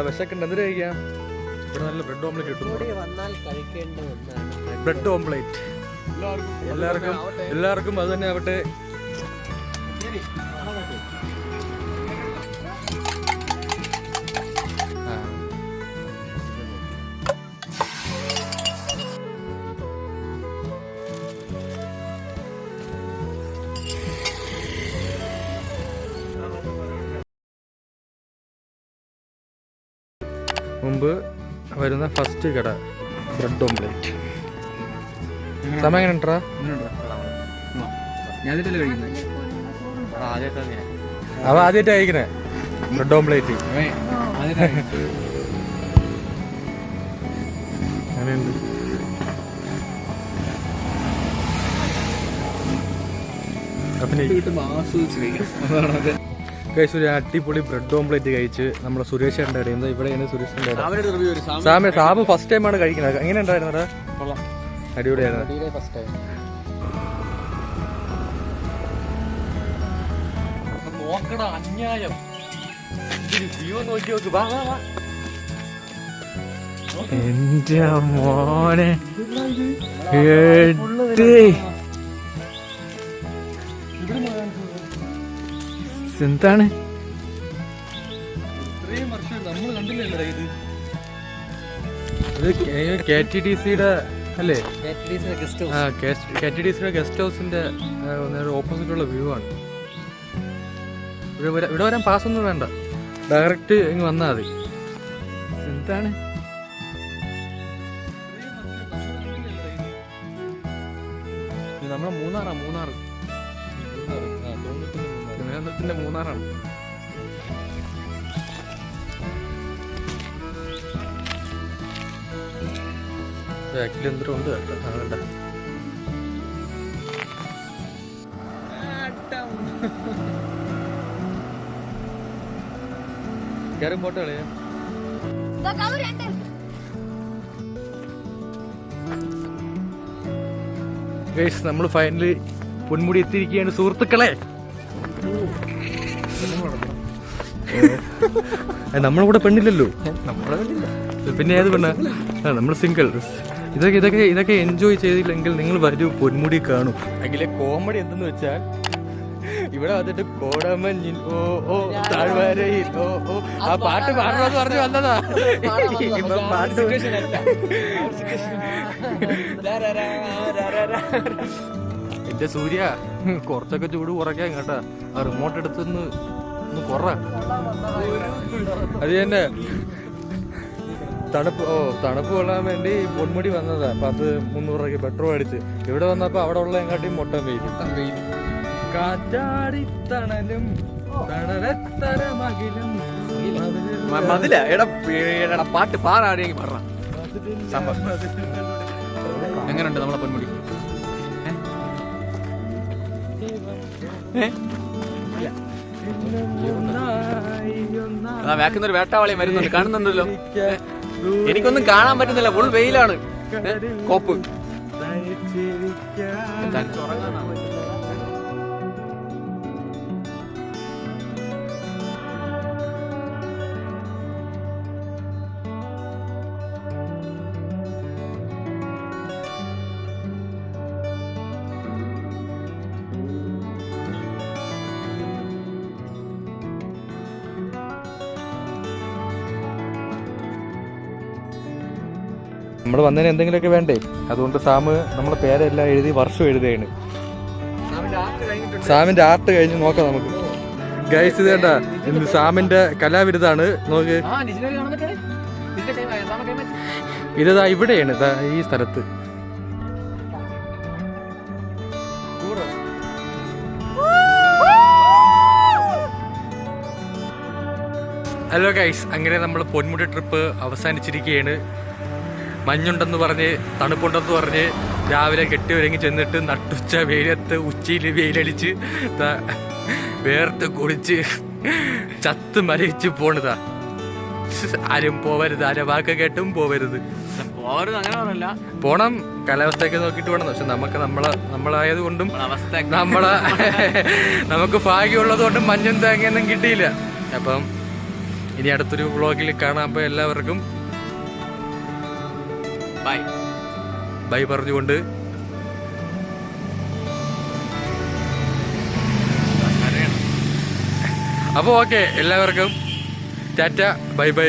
വിശക്കുണ്ട്, എന്തിനു കഴിക്കാം? ഇവിടെ നല്ല ബ്രെഡ് ഓംപ്ലേറ്റ് കിട്ടും. ബ്രെഡ് ഓംപ്ലേറ്റ് എല്ലാവർക്കും അത് തന്നെ ആവട്ടെ. മുമ്പ് വരുന്ന ഫസ്റ്റ് കട ബ്രെഡ് ഓംപ്ലേറ്റ്. സമയം എങ്ങനെ ഉണ്ടാ? അവ ആദ്യമായിട്ട് കഴിക്കണേ ബ്രെഡ് ഓംപ്ലേറ്റ്. അങ്ങനെയുണ്ട്. ഒരു അടിപൊളി ബ്രെഡ് ഓംപ്ലേറ്റ് കഴിച്ച് നമ്മളെ സുരേഷ് ഉണ്ടായിരുന്നു. ഇവിടെയാണ് സുരേഷിന്റെ സാമ് ഫസ്റ്റ് ടൈമാണ് കഴിക്കുന്നത്. എങ്ങനെ ഉണ്ടായിരുന്നു? അടിപൊളിയായിരുന്നു. അന്യായം എന്റെ മോനെ എന്താണ് KTDCയുടെ അല്ലേ? KTDCയുടെ ഗസ്റ്റ് ഹൗസിന്റെ ഓപ്പോസിറ്റുള്ള വ്യൂ ആണ്. ഇവിടെ വരാൻ പാസ് ഒന്നും വേണ്ട, ഡയറക്റ്റ് ഇങ്ങ് വന്നാൽ മതി. എന്താണ് നമ്മളെ മൂന്നാറാണ്. ത്തിന്റെ മൂന്നാറാണ്. ബാക്കിൽ എന്തൊരു ഉണ്ട് കേട്ടോ. വേണ്ട കയറും ഫോട്ടോ കളിയാ. നമ്മൾ ഫൈനലി പൊന്മുടി എത്തിയിരിക്കുകയാണ് സുഹൃത്തുക്കളെ. നമ്മളെ കൂടെ പെണ്ണില്ലല്ലോ. പിന്നെ ഏത് പെണ്ണ? നമ്മൾ സിംഗിൾ. ഇതൊക്കെ എൻജോയ് ചെയ്തില്ലെങ്കിൽ നിങ്ങൾ വരൂ, പൊന്മുടി കാണും. അതിലെ കോമഡി എന്തെന്ന് വെച്ചാൽ ഇവിടെ വന്നിട്ട് കോടമഞ്ഞിൽ ഓ ഓ താഴ്വരയിൽ ഓ ഓ ആ പാട്ട് പാടണമെന്ന് പറഞ്ഞു വന്നതാ. പാട്ട് എന്റെ സൂര്യ കുറച്ചൊക്കെ ചൂട് കുറയ്ക്കാൻ കേട്ടാ. ആ റിമോട്ട് എടുത്തൊന്ന് കുറ. അത് തന്നെ തണുപ്പ് കൊള്ളാൻ വേണ്ടി പൊന്മുടി വന്നതാ. 300 രൂപയ്ക്ക് പെട്രോൾ അടിച്ച് ഇവിടെ വന്നപ്പോ അവിടെ ഉള്ള എങ്ങാട്ടിയും മൊട്ടം വെയിൽ. കാറ്റാടിത്തണലും പാട്ട് പാടാടിയെങ്കിൽ പാട. എങ്ങനെയുണ്ട് നമ്മളെ പൊന്മുടി? വേക്കുന്നൊരു വേട്ടാവാളിയും വരുന്നുണ്ട്, കാണുന്നുണ്ടല്ലോ. എനിക്കൊന്നും കാണാൻ പറ്റുന്നില്ല, ഫുൾ വെയിലാണ്. കോപ്പ് നമ്മൾ വന്നതിന് എന്തെങ്കിലുമൊക്കെ വേണ്ടേ? അതുകൊണ്ട് സാമ് നമ്മളെ പേരെല്ലാം എഴുതി വർഷം എഴുതുകയാണ്. സാമിന്റെ ആർട്ട് കഴിഞ്ഞ് നോക്കാം നമുക്ക്. ഗൈസ് ഇത് കണ്ടാ, ഇന്ന് സാമിന്റെ കലാവിരുതാണ്. നോക്ക്, ഇതാ ഇവിടെയാണ്, ഈ സ്ഥലത്ത്. ഹലോ ഗൈസ്, അങ്ങനെ നമ്മൾ പൊന്മുടി ട്രിപ്പ് അവസാനിച്ചിരിക്കുകയാണ്. മഞ്ഞുണ്ടെന്ന് പറഞ്ഞ് തണുപ്പുണ്ടെന്ന് പറഞ്ഞ് രാവിലെ കെട്ടി ഒരുങ്ങി ചെന്നിട്ട് നട്ടുച്ച വെയിലത്ത് ഉച്ചയിൽ വെയിലടിച്ച് വേർത്ത് കുടിച്ച് ചത്ത് മരവിച്ച് പോണതാ. ആരും പോവരുത്, ആരെ വാക്ക് കേട്ടും പോവരുത്. അങ്ങനെ പറഞ്ഞല്ല, പോണം, കാലാവസ്ഥയൊക്കെ നോക്കിയിട്ട് വേണം. പക്ഷെ നമ്മളായത് കൊണ്ടും നമുക്ക് ഭാഗ്യമുള്ളത് കൊണ്ടും മഞ്ഞും തേങ്ങയൊന്നും കിട്ടിയില്ല. അപ്പം ഇനി അടുത്തൊരു വ്ളോഗിൽ കാണാമ്പോൾ എല്ലാവർക്കും ബൈ. ബൈ പറഞ്ഞുകൊണ്ട് അപ്പോൾ ഓക്കെ എല്ലാവർക്കും ടാറ്റ ബൈ ബൈ.